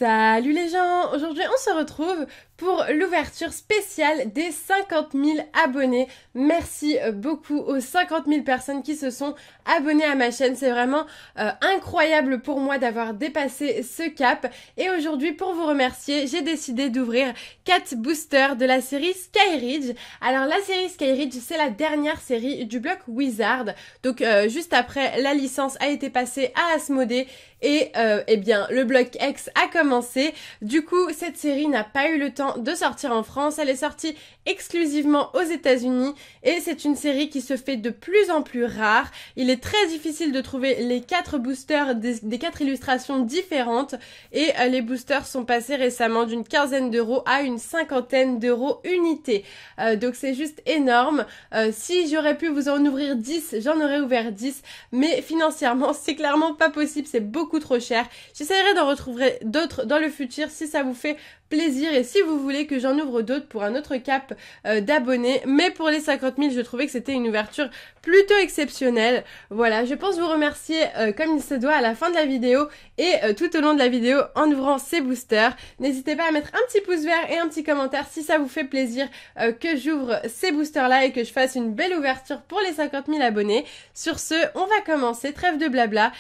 Salut les gens, aujourd'hui on se retrouve pour l'ouverture spéciale des 50 000 abonnés. Merci beaucoup aux 50 000 personnes qui se sont abonnées à ma chaîne. C'est vraiment incroyable pour moi d'avoir dépassé ce cap. Et aujourd'hui, pour vous remercier, j'ai décidé d'ouvrir 4 boosters de la série Skyridge. Alors la série Skyridge, c'est la dernière série du bloc Wizard. Donc juste après, la licence a été passée à Asmodée. Et eh bien, le bloc X a commencé. Du coup, cette série n'a pas eu le temps de sortir en France. Elle est sortie exclusivement aux États-Unis et c'est une série qui se fait de plus en plus rare. Il est très difficile de trouver les 4 boosters des 4 illustrations différentes et les boosters sont passés récemment d'une quinzaine d'euros à une cinquantaine d'euros unité. Donc c'est juste énorme. Si j'aurais pu vous en ouvrir 10, j'en aurais ouvert 10, mais financièrement, c'est clairement pas possible. C'est beaucoup trop cher. J'essaierai d'en retrouver d'autres dans le futur si ça vous fait plaisir et si vous voulez que j'en ouvre d'autres pour un autre cap d'abonnés. Mais pour les 50 000, je trouvais que c'était une ouverture plutôt exceptionnelle. Voilà, je pense vous remercier comme il se doit à la fin de la vidéo et tout au long de la vidéo en ouvrant ces boosters. N'hésitez pas à mettre un petit pouce vert et un petit commentaire si ça vous fait plaisir que j'ouvre ces boosters là et que je fasse une belle ouverture pour les 50 000 abonnés. Sur ce, on va commencer, trêve de blabla.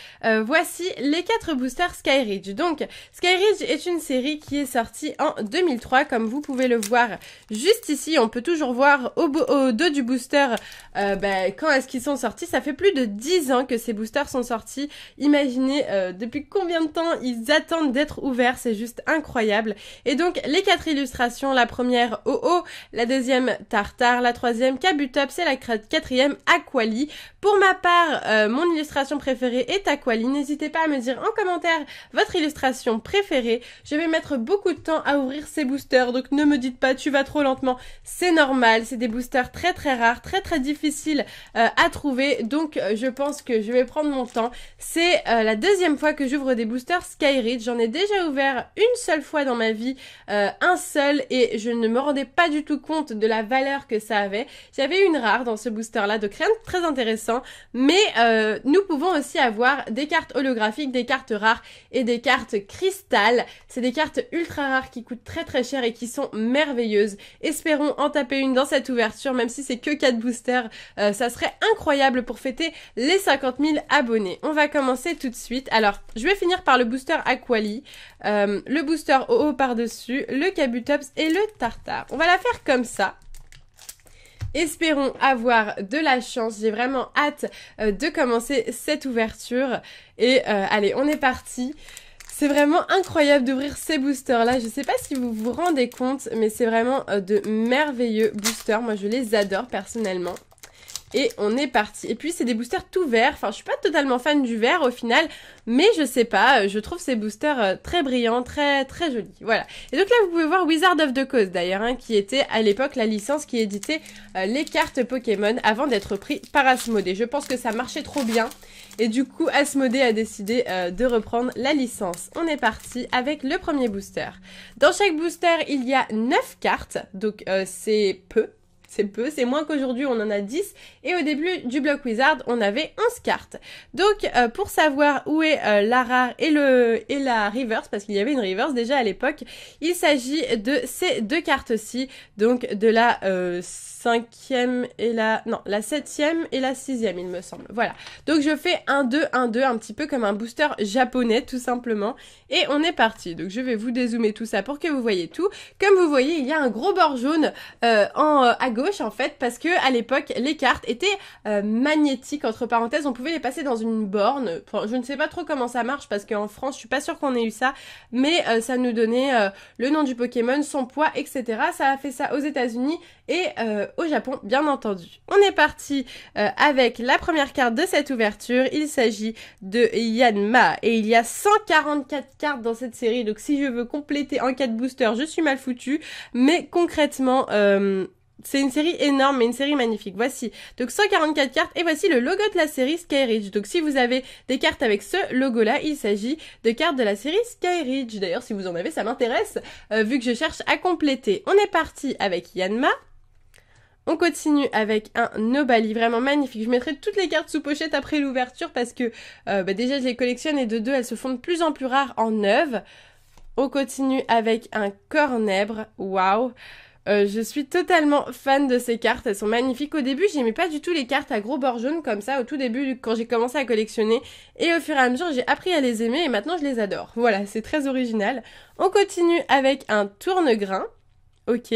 Voici les 4 boosters Skyridge. Donc, Skyridge est une série qui est sortie en 2003, comme vous pouvez le voir juste ici. On peut toujours voir au dos du booster quand est-ce qu'ils sont sortis. Ça fait plus de 10 ans que ces boosters sont sortis. Imaginez depuis combien de temps ils attendent d'être ouverts, c'est juste incroyable. Et donc les 4 illustrations, la première OO, la deuxième Tartare, la troisième Kabutops et la quatrième Aquali. Pour ma part, mon illustration préférée est Aquali. N'hésitez pas à me dire en commentaire votre illustration préférée. Je vais mettre beaucoup de temps à ouvrir ces boosters, donc ne me dites pas tu vas trop lentement, c'est normal, c'est des boosters très très rares, très très difficiles à trouver, donc je pense que je vais prendre mon temps. C'est la deuxième fois que j'ouvre des boosters Skyridge. J'en ai déjà ouvert une seule fois dans ma vie, un seul, et je ne me rendais pas du tout compte de la valeur que ça avait. J'avais une rare dans ce booster là, donc rien de très intéressant, mais nous pouvons aussi avoir des cartes holographiques, des cartes rares et des cartes cristal. C'est des cartes ultra rares qui coûtent très très cher et qui sont merveilleuses. Espérons en taper une dans cette ouverture, même si c'est que 4 boosters, ça serait incroyable pour fêter les 50 000 abonnés. On va commencer tout de suite. Alors, je vais finir par le booster Aquali, le booster OO par-dessus, le Kabutops et le Tartare. On va la faire comme ça. Espérons avoir de la chance. J'ai vraiment hâte de commencer cette ouverture. Et allez, on est parti. C'est vraiment incroyable d'ouvrir ces boosters-là. Je sais pas si vous vous rendez compte, mais c'est vraiment de merveilleux boosters. Moi, je les adore personnellement. Et on est parti. Et puis c'est des boosters tout verts. Enfin, je suis pas totalement fan du vert au final, mais je sais pas, je trouve ces boosters très brillants, très très jolis. Voilà. Et donc là, vous pouvez voir Wizard of the Coast d'ailleurs, hein, qui était à l'époque la licence qui éditait les cartes Pokémon avant d'être pris par Asmodée. Je pense que ça marchait trop bien. Et du coup, Asmodée a décidé de reprendre la licence. On est parti avec le premier booster. Dans chaque booster, il y a 9 cartes, donc c'est peu. C'est peu, c'est moins qu'aujourd'hui, on en a 10. Et au début du bloc Wizard, on avait 11 cartes. Donc, pour savoir où est la rare et la reverse, parce qu'il y avait une reverse déjà à l'époque, il s'agit de ces 2 cartes-ci. Donc, de la 5e et la 7e et la 6e, il me semble. Voilà. Donc, je fais 1-2, 1-2, un petit peu comme un booster japonais, tout simplement. Et on est parti. Donc, je vais vous dézoomer tout ça pour que vous voyez tout. Comme vous voyez, il y a un gros bord jaune à gauche en fait, parce que à l'époque les cartes étaient magnétiques, entre parenthèses, on pouvait les passer dans une borne. Enfin, je ne sais pas trop comment ça marche parce qu'en France je suis pas sûre qu'on ait eu ça, mais ça nous donnait le nom du Pokémon, son poids, etc. Ça a fait ça aux États-Unis et au Japon bien entendu. On est parti avec la première carte de cette ouverture. Il s'agit de Yanma et il y a 144 cartes dans cette série, donc si je veux compléter en 4 boosters je suis mal foutue, mais concrètement c'est une série énorme, mais une série magnifique. Voici donc 144 cartes et voici le logo de la série Skyridge. Donc si vous avez des cartes avec ce logo-là, il s'agit de cartes de la série Skyridge. D'ailleurs, si vous en avez, ça m'intéresse, vu que je cherche à compléter. On est parti avec Yanma. On continue avec un Nobali, vraiment magnifique. Je mettrai toutes les cartes sous pochette après l'ouverture parce que déjà je les collectionne et de deux, elles se font de plus en plus rares en neuve. On continue avec un cornèbre. Waouh! Je suis totalement fan de ces cartes, elles sont magnifiques. Au début, j'aimais pas du tout les cartes à gros bords jaunes comme ça, au tout début quand j'ai commencé à collectionner. Et au fur et à mesure, j'ai appris à les aimer et maintenant je les adore. Voilà, c'est très original. On continue avec un tourne-grain. Ok,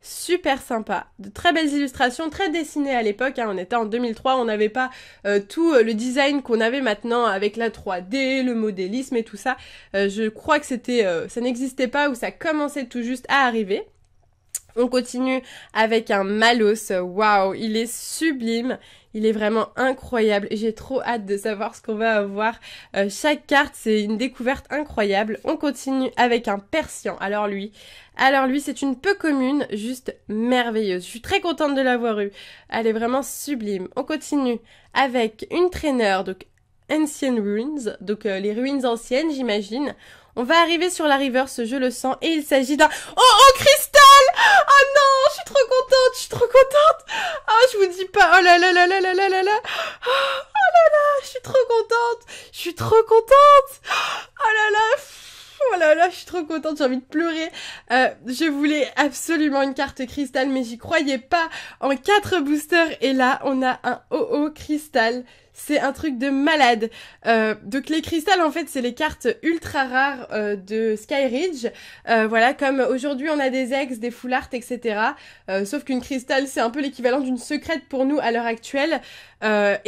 super sympa. De très belles illustrations, très dessinées à l'époque. Hein. On était en 2003, on n'avait pas tout le design qu'on avait maintenant avec la 3D, le modélisme et tout ça. Je crois que ça n'existait pas ou ça commençait tout juste à arriver. On continue avec un Malos. Waouh, il est sublime. Il est vraiment incroyable. J'ai trop hâte de savoir ce qu'on va avoir. Chaque carte, c'est une découverte incroyable. On continue avec un Persian. Alors lui, c'est une peu commune, juste merveilleuse. Je suis très contente de l'avoir eue. Elle est vraiment sublime. On continue avec une traîneur, donc Ancient Ruins, donc les ruines anciennes, j'imagine. On va arriver sur la reverse, je le sens, et il s'agit d'un... Oh, cristal! Oh non, je suis trop contente! Oh, je vous dis pas, oh là là là là là là là là! Oh là là, je suis trop contente! Oh là là! Oh là là, je suis trop contente, j'ai envie de pleurer. Je voulais absolument une carte cristal, mais j'y croyais pas. En 4 boosters, et là, on a un OO cristal. C'est un truc de malade. Donc les cristals, en fait, c'est les cartes ultra rares de Skyridge. Voilà, comme aujourd'hui, on a des ex, des full art, etc. Sauf qu'une cristal, c'est un peu l'équivalent d'une secrète pour nous à l'heure actuelle. Et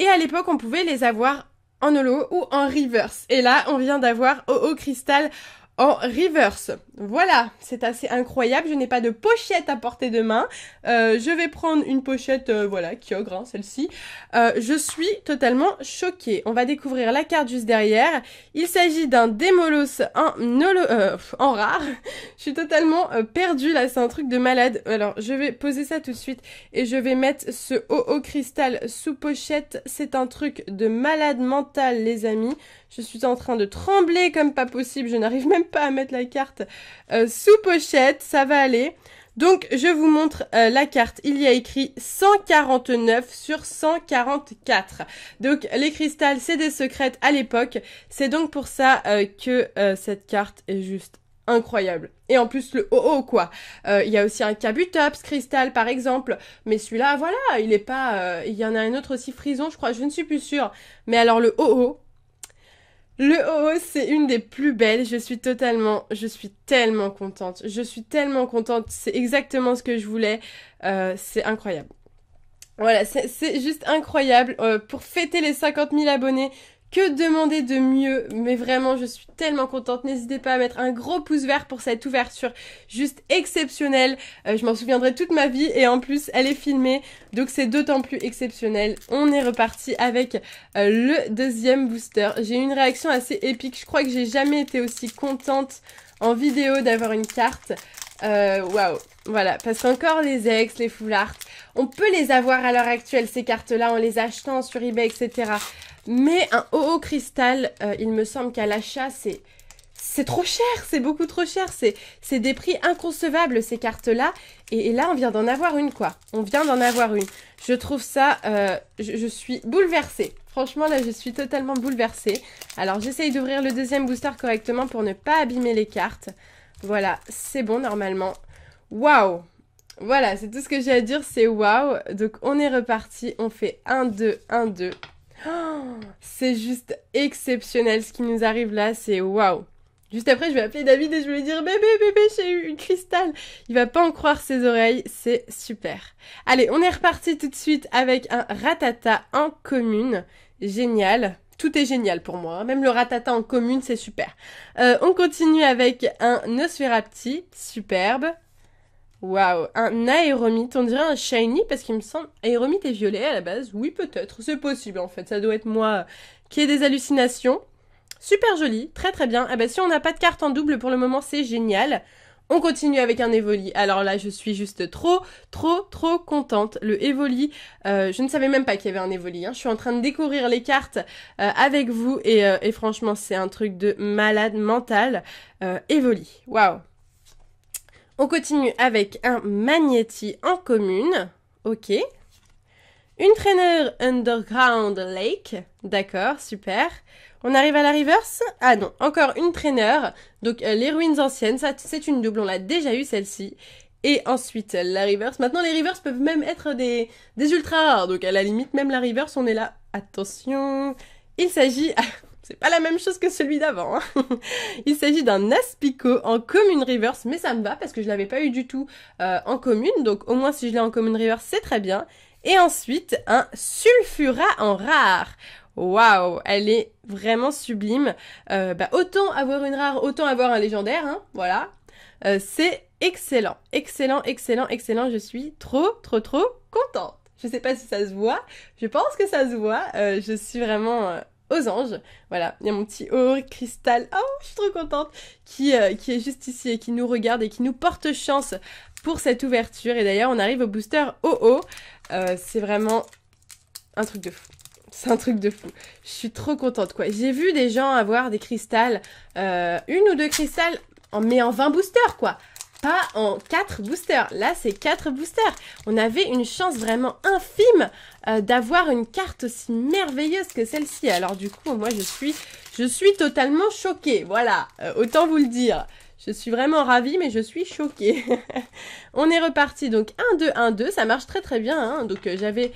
à l'époque, on pouvait les avoir en holo ou en reverse. Et là, on vient d'avoir OO cristal en reverse. Voilà, c'est assez incroyable. Je n'ai pas de pochette à portée de main. Je vais prendre une pochette, voilà, Kyogre, hein, celle-ci. Je suis totalement choquée. On va découvrir la carte juste derrière. Il s'agit d'un Démolos en rare. Je suis totalement perdue, là, c'est un truc de malade. Alors, je vais poser ça tout de suite et je vais mettre ce OO cristal sous pochette. C'est un truc de malade mental, les amis. Je suis en train de trembler comme pas possible. Je n'arrive même pas à mettre la carte sous pochette. Ça va aller. Donc, je vous montre la carte. Il y a écrit 149 sur 144. Donc, les cristals, c'est des secrètes à l'époque. C'est donc pour ça que cette carte est juste incroyable. Et en plus, le OO, quoi. Il y a aussi un Kabutops cristal, par exemple. Mais celui-là, voilà, il est pas... il y en a un autre aussi, Frison, je crois. Je ne suis plus sûre. Mais alors, le OO... Le OO, c'est une des plus belles. Je suis tellement contente. Je suis tellement contente. C'est exactement ce que je voulais. C'est incroyable. Voilà, c'est juste incroyable. Pour fêter les 50 000 abonnés, que demander de mieux? Mais vraiment, je suis tellement contente. N'hésitez pas à mettre un gros pouce vert pour cette ouverture juste exceptionnelle. Je m'en souviendrai toute ma vie et en plus, elle est filmée. Donc c'est d'autant plus exceptionnel. On est reparti avec le deuxième booster. J'ai eu une réaction assez épique. Je crois que j'ai jamais été aussi contente en vidéo d'avoir une carte. Waouh. Voilà, parce qu'encore les ex, les full art, on peut les avoir à l'heure actuelle, ces cartes-là, en les achetant sur eBay, etc. Mais un OO cristal, il me semble qu'à l'achat, c'est trop cher, c'est beaucoup trop cher, c'est des prix inconcevables ces cartes-là. Et là, on vient d'en avoir une, quoi. On vient d'en avoir une. Je trouve ça, je suis bouleversée. Franchement, là, je suis totalement bouleversée. Alors, j'essaye d'ouvrir le deuxième booster correctement pour ne pas abîmer les cartes. Voilà, c'est bon normalement. Waouh! Voilà, c'est tout ce que j'ai à dire, c'est waouh. Donc, on est reparti, on fait 1, 2, 1, 2. Oh, c'est juste exceptionnel ce qui nous arrive là, c'est waouh. Juste après, je vais appeler David et je vais lui dire bébé, j'ai eu une cristal. Il va pas en croire ses oreilles, c'est super. Allez, on est reparti tout de suite avec un Rattata en commune. Génial. Tout est génial pour moi, hein. Même le Rattata en commune, c'est super. On continue avec un Nosferapti, superbe. Waouh, un Aéromite, on dirait un Shiny parce qu'il me semble... Aéromite est violet à la base, oui peut-être, c'est possible en fait, ça doit être moi qui ai des hallucinations. Super joli, très très bien. Eh ben si on n'a pas de carte en double pour le moment, c'est génial. On continue avec un Evoli. Alors là, je suis juste trop contente. Le Evoli, je ne savais même pas qu'il y avait un Evoli. Hein. Je suis en train de découvrir les cartes avec vous et franchement, c'est un truc de malade mental. Evoli, waouh. On continue avec un Magnéti en commune. Ok. Une trainer Underground Lake. D'accord, super. On arrive à la reverse. Ah non, encore une trainer. Donc les ruines anciennes, ça c'est une double, on l'a déjà eu celle-ci. Et ensuite la reverse. Maintenant les reverse peuvent même être des ultra rares. Donc à la limite, même la reverse, on est là. Attention, il s'agit... C'est pas la même chose que celui d'avant. Hein. Il s'agit d'un Aspico en commune reverse, mais ça me va parce que je l'avais pas eu du tout en commune. Donc au moins si je l'ai en commune reverse, c'est très bien. Et ensuite, un Sulfura en rare. Waouh, elle est vraiment sublime. Autant avoir une rare, autant avoir un légendaire. Hein, voilà. C'est excellent. Excellent, excellent, excellent. Je suis trop contente. Je sais pas si ça se voit. Je pense que ça se voit. Je suis vraiment... aux anges, voilà, il y a mon petit haut cristal, oh je suis trop contente, qui est juste ici et qui nous regarde et qui nous porte chance pour cette ouverture. Et d'ailleurs on arrive au booster OO, c'est vraiment un truc de fou. C'est un truc de fou. Je suis trop contente, quoi. J'ai vu des gens avoir des cristals, une ou deux cristals, mais en 20 boosters, quoi. Pas en 4 boosters. Là, c'est 4 boosters. On avait une chance vraiment infime d'avoir une carte aussi merveilleuse que celle-ci. Alors du coup, moi, je suis totalement choquée. Voilà, autant vous le dire. Je suis vraiment ravie, mais je suis choquée. On est reparti, donc 1-2, 1-2. Ça marche très bien. Hein. Donc j'avais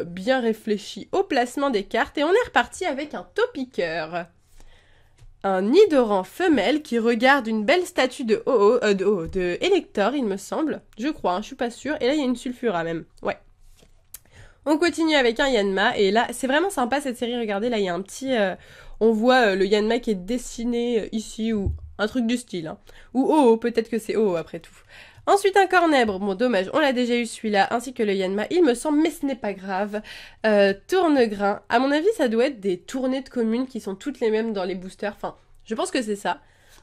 bien réfléchi au placement des cartes. Et on est reparti avec un Topiqueur. Un Nidoran femelle qui regarde une belle statue de Elector, il me semble. Je crois, hein, je suis pas sûre. Et là, il y a une Sulfura même. Ouais. On continue avec un Yanma. Et là, c'est vraiment sympa cette série. Regardez, là, il y a un petit... on voit le Yanma qui est dessiné ici, ou un truc du style. Hein. Ou peut-être que c'est après tout. Ensuite, un Cornèbre. Bon, dommage, on l'a déjà eu celui-là, ainsi que le Yanma, il me semble, mais ce n'est pas grave. Tournegrain. À mon avis, ça doit être des tournées de communes qui sont toutes les mêmes dans les boosters. Enfin, je pense que c'est ça.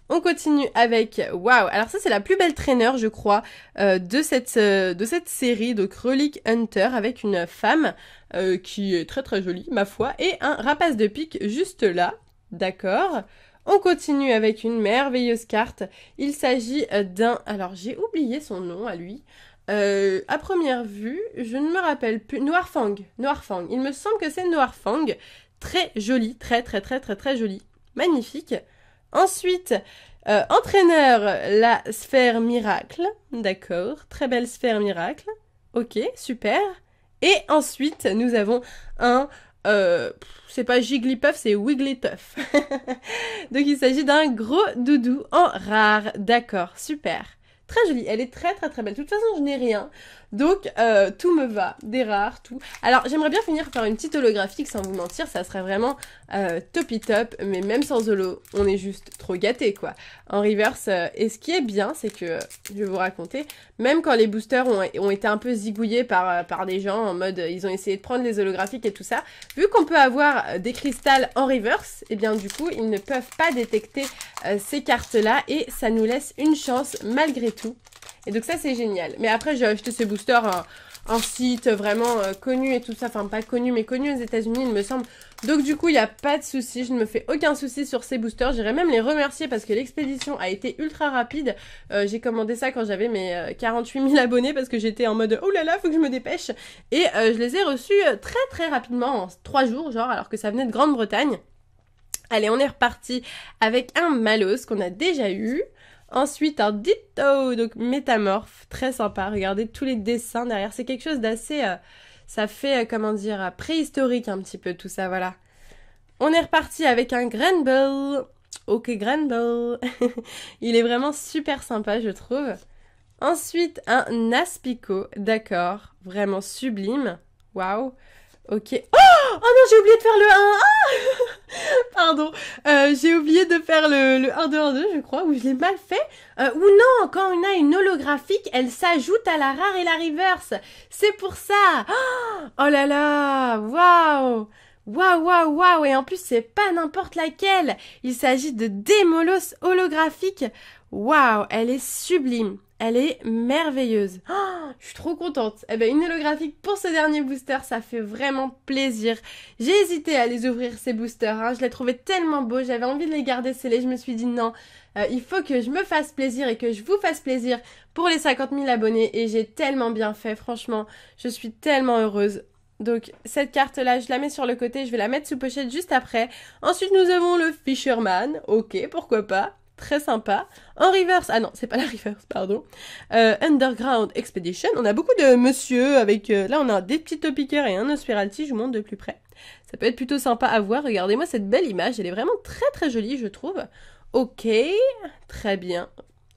On continue avec... Waouh. Alors ça, c'est la plus belle traîneur, je crois, de cette série. Donc, Relic Hunter, avec une femme qui est très jolie, ma foi. Et un rapace de pique juste là. D'accord. On continue avec une merveilleuse carte. Il s'agit d'un... Alors, j'ai oublié son nom à lui. À première vue, je ne me rappelle plus. Noirfang. Noirfang. Il me semble que c'est Noirfang. Très joli. Très joli. Magnifique. Ensuite, entraîneur, la sphère miracle. D'accord. Très belle sphère miracle. Ok, super. Et ensuite, nous avons un... c'est pas Jigglypuff, c'est Wigglytuff. Donc il s'agit d'un gros doudou en rare. D'accord, super. Très jolie, elle est très belle. De toute façon, je n'ai rien. Donc, tout me va. Des rares, tout. Alors, j'aimerais bien finir par une petite holographique, sans vous mentir. Ça serait vraiment topi top. Mais même sans holo, on est juste trop gâtés, quoi. En reverse, et ce qui est bien, c'est que, je vais vous raconter, même quand les boosters ont été un peu zigouillés par des gens, en mode, ils ont essayé de prendre les holographiques et tout ça, vu qu'on peut avoir des cristals en reverse, et bien du coup, ils ne peuvent pas détecter ces cartes-là, et ça nous laisse une chance, malgré tout. Et donc ça c'est génial. Mais après j'ai acheté ces boosters en site vraiment connu et tout ça. Enfin pas connu mais connu aux États-Unis il me semble. Donc du coup il n'y a pas de souci. Je ne me fais aucun souci sur ces boosters. J'irais même les remercier parce que l'expédition a été ultra rapide. J'ai commandé ça quand j'avais mes 48 000 abonnés parce que j'étais en mode oh là là faut que je me dépêche. Et je les ai reçus très rapidement en 3 jours genre alors que ça venait de Grande-Bretagne. Allez on est reparti avec un Malos qu'on a déjà eu. Ensuite, un Ditto, donc métamorphe, très sympa. Regardez tous les dessins derrière. C'est quelque chose d'assez... ça fait, comment dire, préhistorique un petit peu tout ça, voilà. On est reparti avec un Granbull. Ok, Granbull. Il est vraiment super sympa, je trouve. Ensuite, un Aspico, d'accord. Vraiment sublime. Waouh. Ok. Oh non, j'ai oublié de faire le 1. Ah pardon. J'ai oublié de faire le 1-2-1-2, je crois, ou je l'ai mal fait. Ou non, quand on a une holographique, elle s'ajoute à la rare et la reverse. C'est pour ça. Oh là là. Waouh. Waouh. Et en plus, c'est pas n'importe laquelle. Il s'agit de Démolos holographique. Waouh, elle est sublime. Elle est merveilleuse. Oh, je suis trop contente. Eh ben, une holographique pour ce dernier booster, ça fait vraiment plaisir. J'ai hésité à les ouvrir, ces boosters. Hein. Je les trouvais tellement beaux. J'avais envie de les garder scellés. Je me suis dit non, il faut que je me fasse plaisir et que je vous fasse plaisir pour les 50 000 abonnés. Et j'ai tellement bien fait, franchement. Je suis tellement heureuse. Donc cette carte-là, je la mets sur le côté, je vais la mettre sous pochette juste après. Ensuite, nous avons le Fisherman. Ok, pourquoi pas. Très sympa. En reverse, ah non, c'est pas la reverse, pardon. Underground Expedition. On a beaucoup de monsieur avec... là, on a des petits topiqueurs et un Osperalti. Je vous montre de plus près. Ça peut être plutôt sympa à voir. Regardez-moi cette belle image. Elle est vraiment très très jolie, je trouve. Ok, très bien.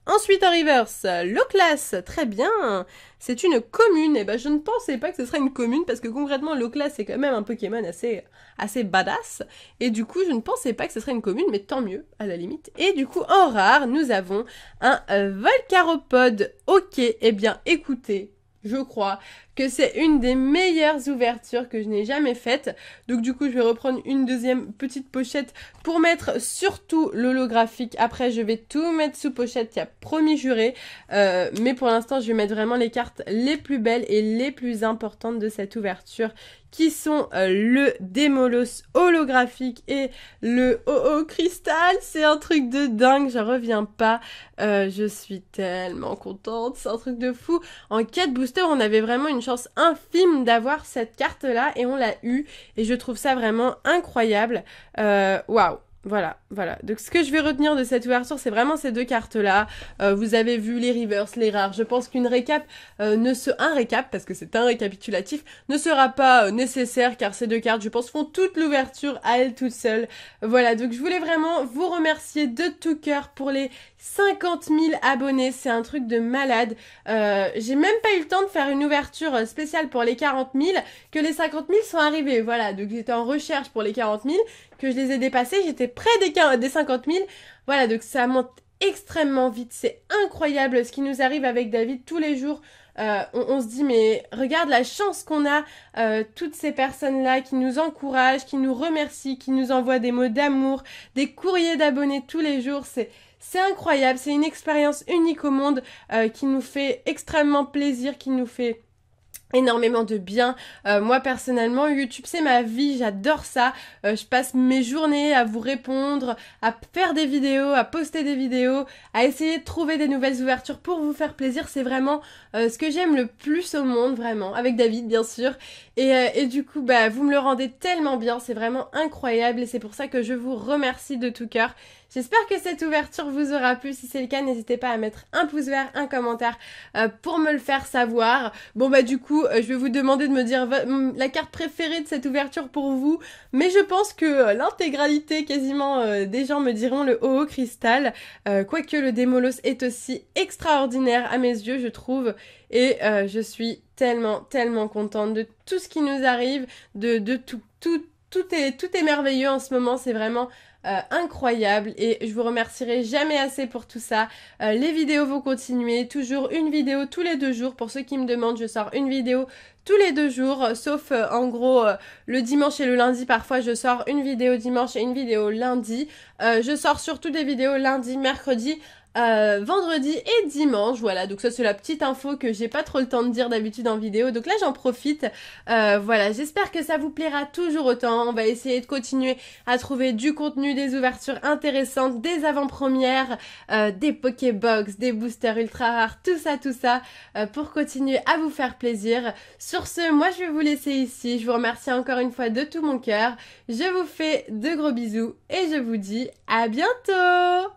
Ensuite, en reverse, Loclas, très bien. C'est une commune. Et ben, je ne pensais pas que ce serait une commune parce que concrètement, Loclas, c'est quand même un Pokémon assez badass. Et du coup, je ne pensais pas que ce serait une commune, mais tant mieux, à la limite. Et du coup, en rare, nous avons un Volcaropode. Ok, eh bien, écoutez, je crois que c'est une des meilleures ouvertures que je n'ai jamais faites. Donc du coup, je vais reprendre une deuxième petite pochette pour mettre surtout l'holographique. Après, je vais tout mettre sous pochette, il y a promis juré. Mais pour l'instant, je vais mettre vraiment les cartes les plus belles et les plus importantes de cette ouverture, qui sont le Démolos holographique et le OO cristal. C'est un truc de dingue, j'en reviens pas. Je suis tellement contente, c'est un truc de fou. En 4 boosters, on avait vraiment une chance infime d'avoir cette carte-là et on l'a eu. Et je trouve ça vraiment incroyable. Waouh! Voilà. Donc ce que je vais retenir de cette ouverture, c'est vraiment ces deux cartes-là. Vous avez vu les reverse, les rares. Je pense qu'une récap, un récap, parce que c'est un récapitulatif, ne sera pas nécessaire, car ces deux cartes, je pense, font toute l'ouverture à elles toutes seules. Voilà, donc je voulais vraiment vous remercier de tout cœur pour les 50 000 abonnés. C'est un truc de malade. J'ai même pas eu le temps de faire une ouverture spéciale pour les 40 000, que les 50 000 sont arrivés. Voilà, donc j'étais en recherche pour les 40 000, que je les ai dépassés, j'étais près des 50 000. Voilà, donc ça monte extrêmement vite. C'est incroyable ce qui nous arrive avec David tous les jours. On se dit, mais regarde la chance qu'on a, toutes ces personnes-là qui nous encouragent, qui nous remercient, qui nous envoient des mots d'amour, des courriers d'abonnés tous les jours. C'est incroyable, c'est une expérience unique au monde qui nous fait extrêmement plaisir, qui nous fait énormément de bien. Moi personnellement, YouTube c'est ma vie, j'adore ça. Je passe mes journées à vous répondre, à faire des vidéos, à poster des vidéos, à essayer de trouver des nouvelles ouvertures pour vous faire plaisir. C'est vraiment ce que j'aime le plus au monde, vraiment, avec David bien sûr. Et du coup, bah vous me le rendez tellement bien, c'est vraiment incroyable et c'est pour ça que je vous remercie de tout cœur. J'espère que cette ouverture vous aura plu. Si c'est le cas, n'hésitez pas à mettre un pouce vert, un commentaire pour me le faire savoir. Bon bah du coup, je vais vous demander de me dire la carte préférée de cette ouverture pour vous. Mais je pense que l'intégralité quasiment des gens me diront le OO cristal. Quoique le Démolos est aussi extraordinaire à mes yeux, je trouve. Et je suis tellement contente de tout ce qui nous arrive, de tout. Tout est merveilleux en ce moment, c'est vraiment incroyable et je vous remercierai jamais assez pour tout ça. Les vidéos vont continuer, toujours une vidéo tous les 2 jours. Pour ceux qui me demandent, je sors une vidéo tous les 2 jours, sauf en gros le dimanche et le lundi. Parfois je sors une vidéo dimanche et une vidéo lundi. Je sors surtout des vidéos lundi, mercredi, vendredi et dimanche. Voilà, donc ça c'est la petite info que j'ai pas trop le temps de dire d'habitude en vidéo, donc là j'en profite. Voilà, j'espère que ça vous plaira toujours autant. On va essayer de continuer à trouver du contenu, des ouvertures intéressantes, des avant-premières, des Pokébox, des boosters ultra rares, tout ça pour continuer à vous faire plaisir. Sur ce, moi je vais vous laisser ici. Je vous remercie encore une fois de tout mon cœur. Je vous fais de gros bisous et je vous dis à bientôt.